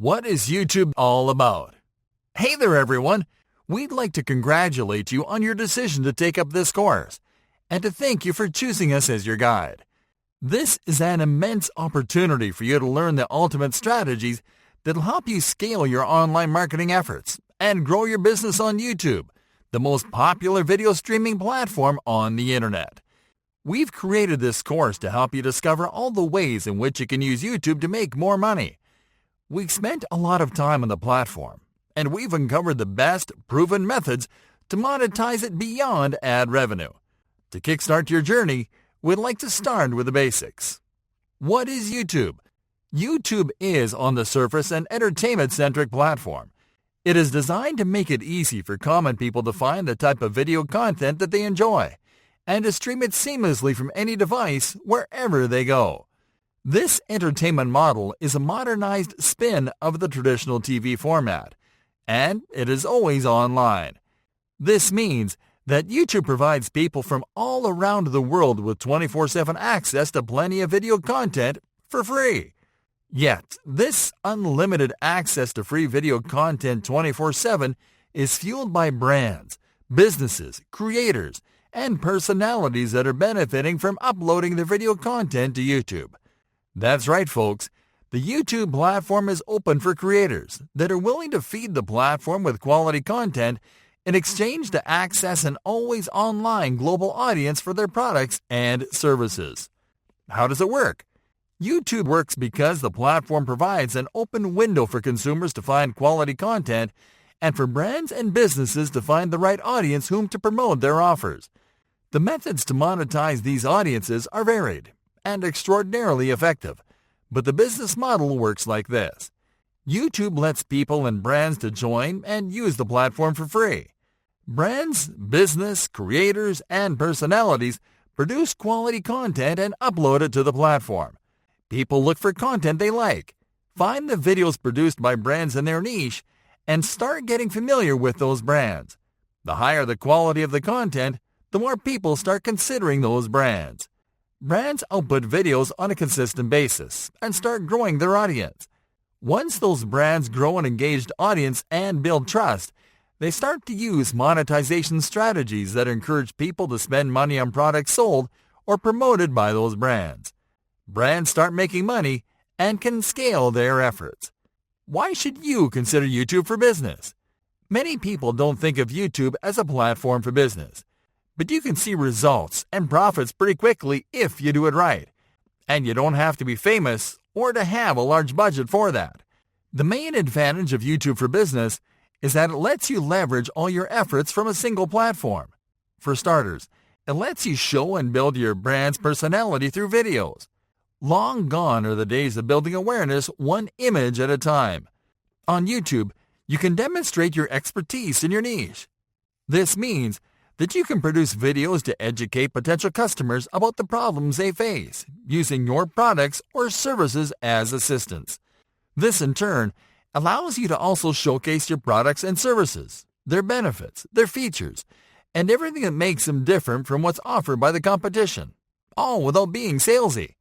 What is YouTube all about? Hey there everyone! We'd like to congratulate you on your decision to take up this course and to thank you for choosing us as your guide. This is an immense opportunity for you to learn the ultimate strategies that'll help you scale your online marketing efforts and grow your business on YouTube, the most popular video streaming platform on the internet. We've created this course to help you discover all the ways in which you can use YouTube to make more money. We've spent a lot of time on the platform, and we've uncovered the best proven methods to monetize it beyond ad revenue. To kickstart your journey, we'd like to start with the basics. What is YouTube? YouTube is, on the surface, an entertainment-centric platform. It is designed to make it easy for common people to find the type of video content that they enjoy, and to stream it seamlessly from any device wherever they go. This entertainment model is a modernized spin of the traditional TV format, and it is always online. This means that YouTube provides people from all around the world with 24/7 access to plenty of video content for free. Yet, this unlimited access to free video content 24/7 is fueled by brands, businesses, creators, and personalities that are benefiting from uploading their video content to YouTube. That's right, folks. The YouTube platform is open for creators that are willing to feed the platform with quality content in exchange to access an always online global audience for their products and services. How does it work? YouTube works because the platform provides an open window for consumers to find quality content and for brands and businesses to find the right audience whom to promote their offers. The methods to monetize these audiences are varied and extraordinarily effective, but the business model works like this. YouTube lets people and brands to join and use the platform for free. Brands, business, creators, and personalities produce quality content and upload it to the platform. People look for content they like, find the videos produced by brands in their niche, and start getting familiar with those brands. The higher the quality of the content, the more people start considering those brands. Brands output videos on a consistent basis and start growing their audience. Once those brands grow an engaged audience and build trust, they start to use monetization strategies that encourage people to spend money on products sold or promoted by those brands. Brands start making money and can scale their efforts. Why should you consider YouTube for business? Many people don't think of YouTube as a platform for business, but you can see results and profits pretty quickly if you do it right. And you don't have to be famous or to have a large budget for that. The main advantage of YouTube for business is that it lets you leverage all your efforts from a single platform. For starters, it lets you show and build your brand's personality through videos. Long gone are the days of building awareness one image at a time. On YouTube, you can demonstrate your expertise in your niche. This means that you can produce videos to educate potential customers about the problems they face, using your products or services as assistants. This, in turn, allows you to also showcase your products and services, their benefits, their features, and everything that makes them different from what's offered by the competition, all without being salesy.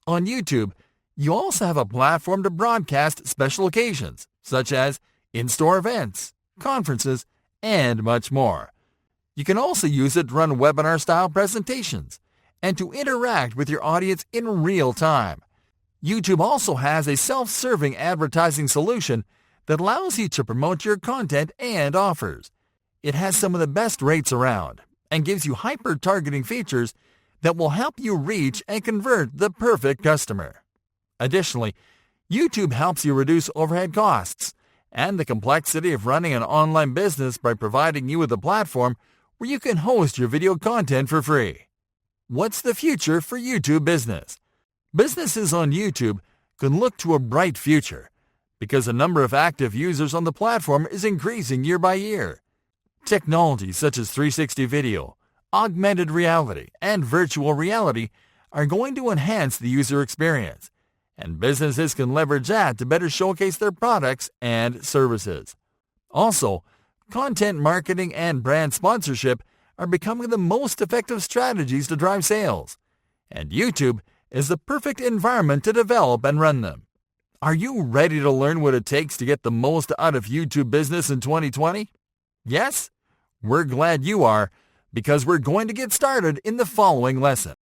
On YouTube, you also have a platform to broadcast special occasions, such as in-store events, conferences, and much more. You can also use it to run webinar-style presentations and to interact with your audience in real time. YouTube also has a self-serving advertising solution that allows you to promote your content and offers. It has some of the best rates around and gives you hyper-targeting features that will help you reach and convert the perfect customer. Additionally, YouTube helps you reduce overhead costs and the complexity of running an online business by providing you with a platform where you can host your video content for free. What's the future for YouTube business? Businesses on YouTube can look to a bright future because the number of active users on the platform is increasing year by year. Technologies such as 360 video, augmented reality, and virtual reality are going to enhance the user experience, and businesses can leverage that to better showcase their products and services. Also, content marketing and brand sponsorship are becoming the most effective strategies to drive sales, and YouTube is the perfect environment to develop and run them. Are you ready to learn what it takes to get the most out of YouTube business in 2020? Yes? We're glad you are, because we're going to get started in the following lesson.